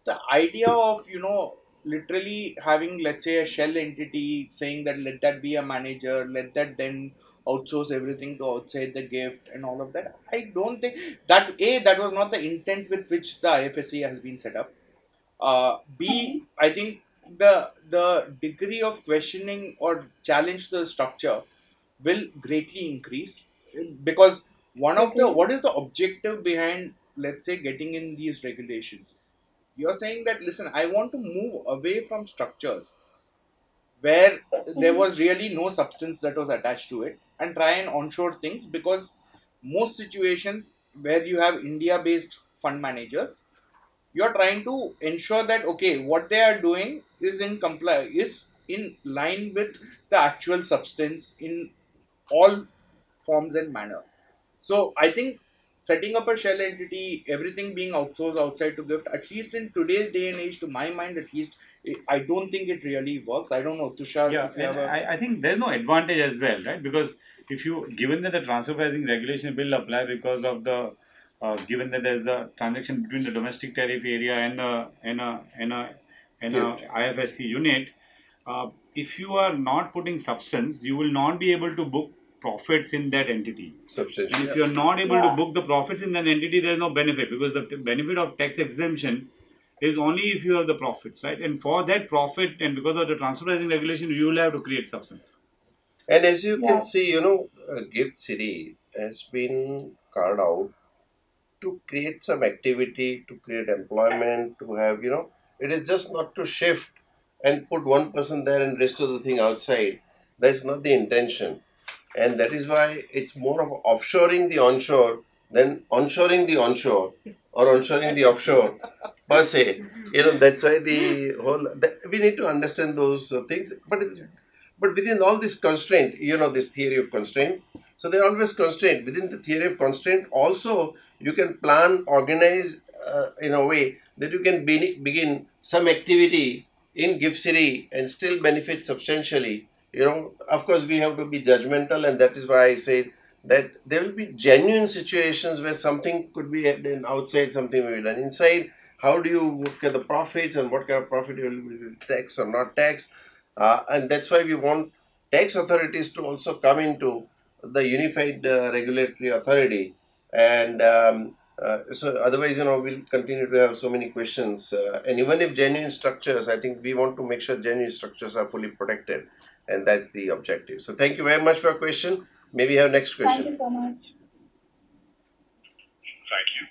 the idea of literally having, let's say, a shell entity saying that let that be a manager, let that then outsource everything to outside the gift and all of that. I don't think that was not the intent with which the IFSC has been set up. B, I think the degree of questioning or challenge to the structure will greatly increase, because Okay. what is the objective behind, let's say, getting in these regulations? You're saying that, listen, I want to move away from structures where there Mhm. was really no substance that was attached to it, and try and onshore things, because most situations where you have India based fund managers, you're trying to ensure that, okay, what they are doing is in line with the actual substance in all forms and manner. So I think setting up a shell entity, everything being outsourced outside to gift, at least in today's day and age, to my mind at least, I don't think it really works. I don't know, Tushar, Yeah, if you and have a I think there's no advantage as well, right? Because if you, given that the transfer pricing regulation will apply because of the, given that there's a transaction between the domestic tariff area and a Gift. IFSC unit, if you are not putting substance, you will not be able to book profits in that entity. And Substantial. if you are not able to Yeah. book the profits in that entity, there is no benefit, because the benefit of tax exemption is only if you have the profits, right? And for that profit, and because of the transfer pricing regulation, you will have to create substance. And as you can Yeah. see, Gift City has been carved out to create some activity, to create employment, to have, it is just not to shift and put one person there and rest of the thing outside. That's not the intention. And that is why it's more of offshoring the onshore than onshoring the onshore or onshoring the offshore per se. That's why we need to understand those things. But within all this constraint, this theory of constraint. So they're always constraint. Within the theory of constraint, also you can plan, organize in a way that you can begin some activity in Gift City and still benefit substantially. Of course, we have to be judgmental, and that is why I say that there will be genuine situations where something could be done outside, something will be done inside. How do you look at the profits and what kind of profit you will tax or not tax? And that's why we want tax authorities to also come into the unified regulatory authority. And so otherwise, we'll continue to have so many questions. And even if genuine structures, I think we want to make sure genuine structures are fully protected. And that's the objective. So thank you very much for your question. Maybe have next Thank question. you so much. Thank you.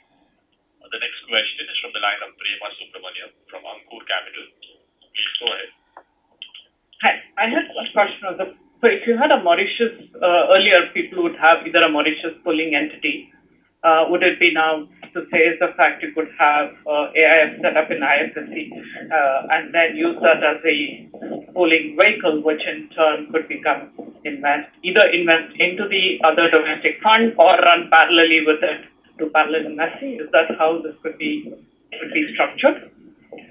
The next question is from the line of Prema Subramaniam from Ankur Capital. Please go ahead. Hi, I had one question. So if you had a Mauritius, earlier people would have either a Mauritius pooling entity. Would it be now to say is the fact you could have AIF set up in IFSC and then use that as a pooling vehicle, which in turn could become either invest into the other domestic fund or run parallelly with it to parallel investing? Is that how this could be structured?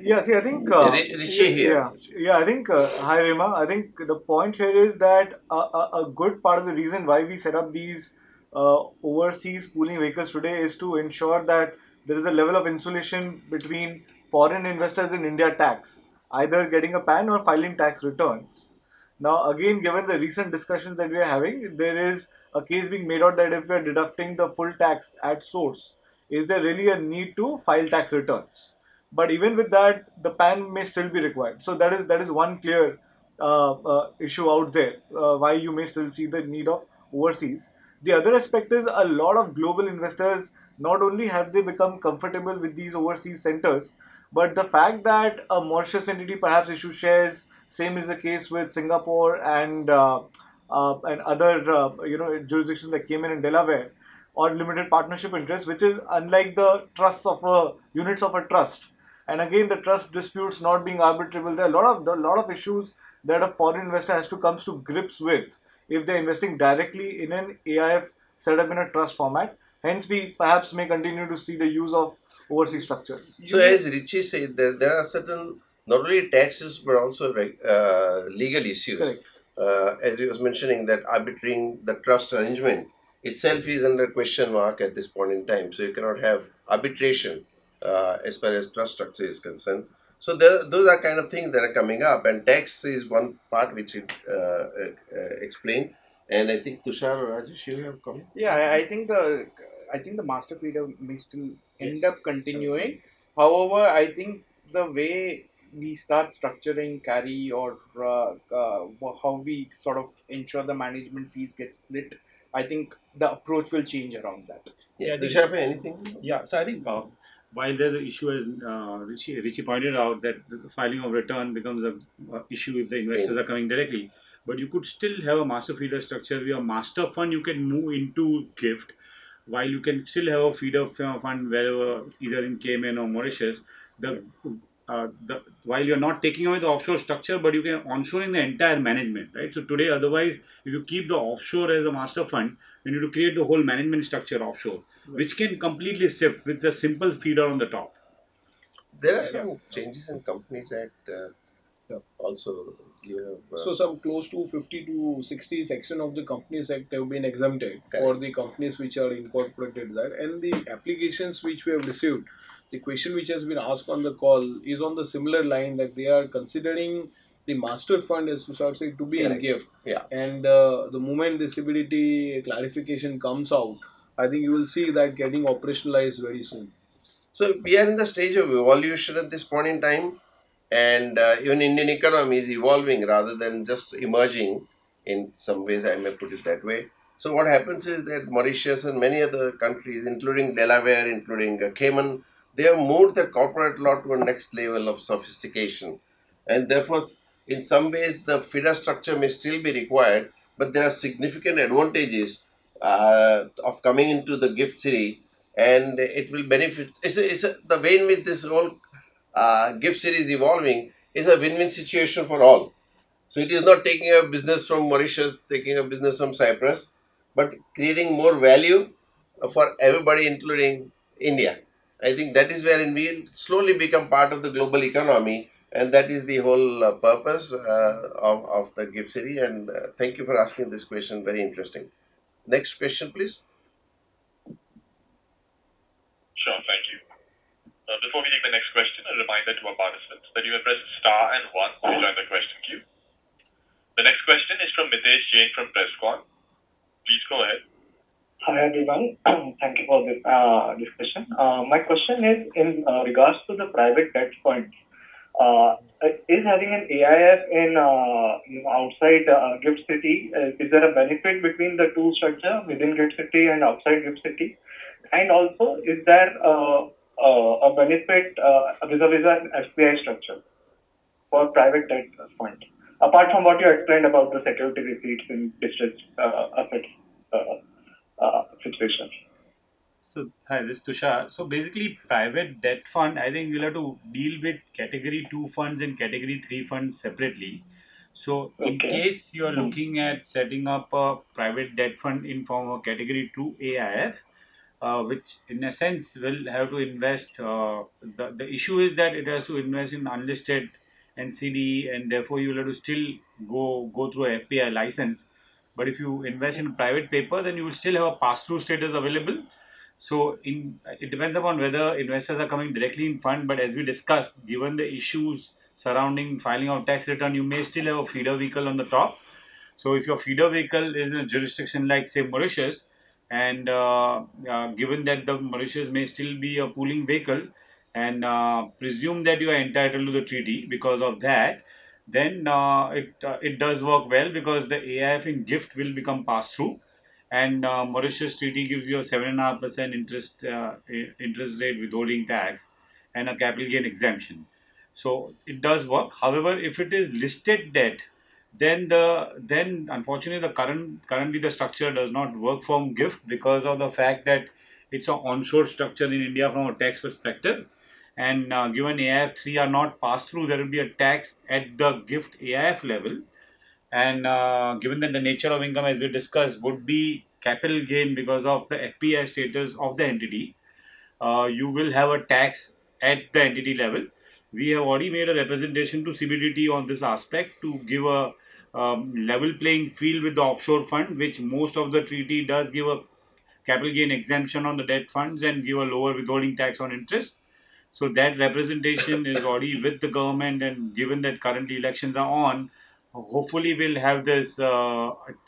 Yeah, see, I think Rishi here. I think hi Rima. I think the point here is that a good part of the reason why we set up these overseas pooling vehicles today is to ensure that there is a level of insulation between foreign investors in India tax, either getting a PAN or filing tax returns. Now, again, given the recent discussions that we are having, there is a case being made out that if we are deducting the full tax at source, is there really a need to file tax returns? But even with that, the PAN may still be required. So that is one clear issue out there why you may still see the need of overseas. The other aspect is a lot of global investors, not only have they become comfortable with these overseas centers, but the fact that a Mauritius entity perhaps issues shares, same is the case with Singapore and other jurisdictions like Cayman and Delaware, or limited partnership interest, which is unlike the trusts of units of a trust. And again, the trust disputes not being arbitrable. There are a lot of issues that a foreign investor has to come to grips with if they're investing directly in an AIF set up in a trust format. Hence, we perhaps may continue to see the use of overseas structures. So as Richie said, there are certain not only taxes but also legal issues. Correct. As he was mentioning, that arbitrating the trust arrangement itself is under question mark at this point in time. So you cannot have arbitration as far as trust structure is concerned. So those are kind of things that are coming up, and tax is one part which it explained. And I think Tushar or Rajesh, you have comment? Yeah, I think the master feeder may still end up continuing. However, I think the way we start structuring carry or how we sort of ensure the management fees get split, I think the approach will change around that. Yeah, Tushar, anything? Yeah, so I think while there's an issue, as Richie pointed out, that the filing of return becomes a issue if the investors are coming directly. But you could still have a master feeder structure where a master fund you can move into GIFT, while you can still have a feeder fund wherever, either in Cayman or Mauritius. While you're not taking away the offshore structure, but you can onshoring the entire management, right? So today, otherwise, if you keep the offshore as a master fund, you need to create the whole management structure offshore, which can completely shift with a simple feeder on the top. There are some changes in Companies Act also. So some close to 50 to 60 section of the Companies Act have been exempted for the companies which are incorporated there, and the applications which we have received, the question which has been asked on the call is on the similar line, that they are considering the master fund, as Tushar said, to be in GIFT. And the moment the CBDT clarification comes out, I think you will see that getting operationalized very soon. So we are in the stage of evolution at this point in time, and even Indian economy is evolving rather than just emerging in some ways, I may put it that way. So what happens is that Mauritius and many other countries, including Delaware, including Cayman, they have moved their corporate law to a next level of sophistication. And therefore, in some ways, the feeder structure may still be required, but there are significant advantages of coming into the GIFT City, and it will benefit. The way in which this whole GIFT City is evolving is a win-win situation for all. So it is not taking a business from Mauritius, taking a business from Cyprus, but creating more value for everybody, including India. I think that is where we'll slowly become part of the global economy, and that is the whole purpose of the GIFT City. And thank you for asking this question, very interesting. Next question, please. Sure, thank you. Before we take the next question, a reminder to our participants that you may press star and 1 to join the question queue. The next question is from Mitesh Jain from Presscon. Please go ahead. Hi everyone, thank you for this discussion. My question is in regards to the private debt funds. Is having an AIF in outside GIFT City, is there a benefit between the two structure within GIFT City and outside GIFT City? And also, is there a benefit vis-a-vis an FPI structure for private debt fund? Apart from what you explained about the security receipts in distressed assets situation. So, hi, this is Tushar. So, basically, private debt fund, I think we'll have to deal with category 2 funds and category 3 funds separately. So, in case you are looking at setting up a private debt fund in form of category 2 AIF, which in a sense will have to invest, the issue is that it has to invest in unlisted NCD, and therefore you will have to still go through a FPI license. But if you invest in private paper, then you will still have a pass-through status available. So it depends upon whether investors are coming directly in fund. But as we discussed, given the issues surrounding filing of tax return, you may still have a feeder vehicle on the top. So if your feeder vehicle is in a jurisdiction like, say, Mauritius, and given that the Mauritius may still be a pooling vehicle, and presume that you are entitled to the treaty because of that, then it does work well, because the AIF in GIFT will become pass-through, and Mauritius treaty gives you a 7.5% interest rate withholding tax and a capital gain exemption. So it does work. However, if it is listed debt, then unfortunately currently the structure does not work from GIFT because of the fact that it's an onshore structure in India from a tax perspective. And given AIF 3 are not passed through, there will be a tax at the GIFT AIF level. And given that the nature of income, as we discussed, would be capital gain because of the FPI status of the entity, you will have a tax at the entity level. We have already made a representation to CBDT on this aspect to give a level playing field with the offshore fund, which most of the treaty does give a capital gain exemption on the debt funds and give a lower withholding tax on interest. So that representation is already with the government, and given that currently elections are on, hopefully we'll have this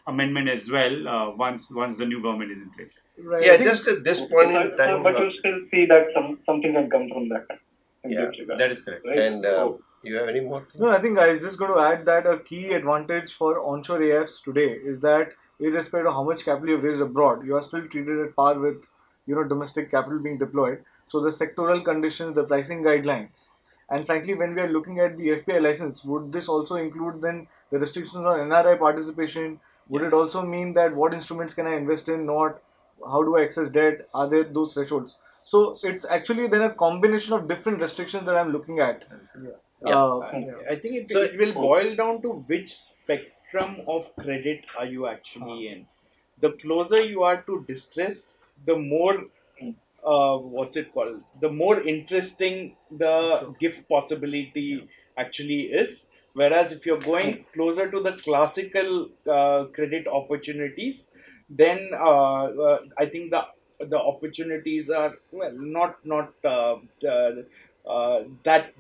amendment as well once the new government is in place. Right. Yeah, just at this point in time. But you still see that something can come from that. Yeah, that is correct. Right? And you have any more things? No, I think I was just going to add that a key advantage for onshore AIFs today is that irrespective of how much capital you've raised abroad, you are still treated at par with domestic capital being deployed. So the sectoral conditions, the pricing guidelines, and frankly, when we are looking at the FPI license, would this also include then the restrictions on NRI participation? Would it also mean that what instruments can I invest in, not how do I access debt? Are there those thresholds? So it's actually then a combination of different restrictions that I'm looking at. I think it will boil down to which spectrum of credit are you actually in. The closer you are to distressed, the more the more interesting the gift possibility actually is. Whereas if you're going closer to the classical credit opportunities, then I think the opportunities are not that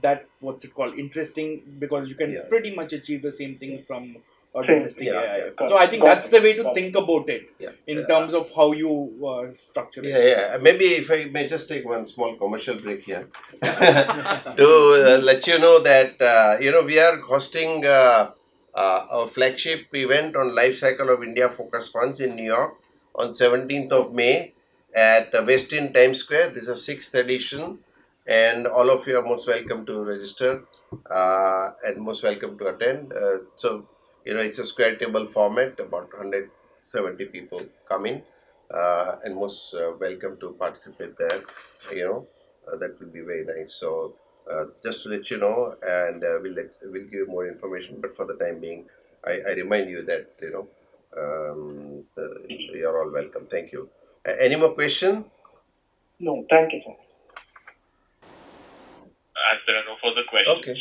interesting, because you can pretty much achieve the same thing from a domestic AIF. So I think that's the way to think about it in terms of how you structure it. Maybe if I may just take one small commercial break here to let you know that we are hosting our flagship event on life cycle of India focus funds in New York on 17th of May at Westin Times Square. This is the 6th edition, and all of you are most welcome to register and most welcome to attend. It's a square table format, about 170 people coming, and most welcome to participate there. That will be very nice. So just to let you know, and we'll give you more information. But for the time being, I remind you that you're all welcome. Thank you. Any more question? No, thank you, sir. As there are no further questions, okay.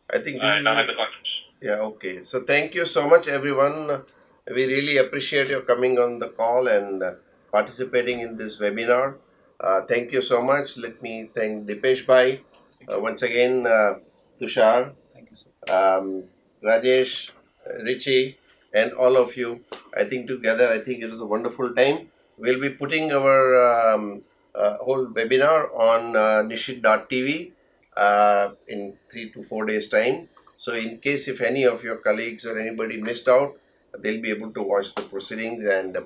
I think I now have the conference. Yeah, okay. So thank you so much, everyone. We really appreciate your coming on the call and participating in this webinar. Thank you so much. Let me thank Dipesh Bhai. Once again, Tushar, thank you, sir. Rajesh, Richie, and all of you. I think together, it was a wonderful time. We'll be putting our whole webinar on Nishith.tv in 3 to 4 days' time. So in case if any of your colleagues or anybody missed out, they'll be able to watch the proceedings. And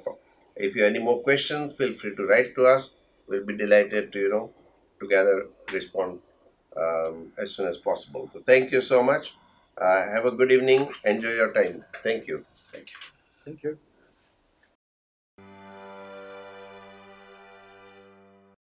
if you have any more questions, feel free to write to us. We'll be delighted to, together respond as soon as possible. So thank you so much. Have a good evening. Enjoy your time. Thank you. Thank you.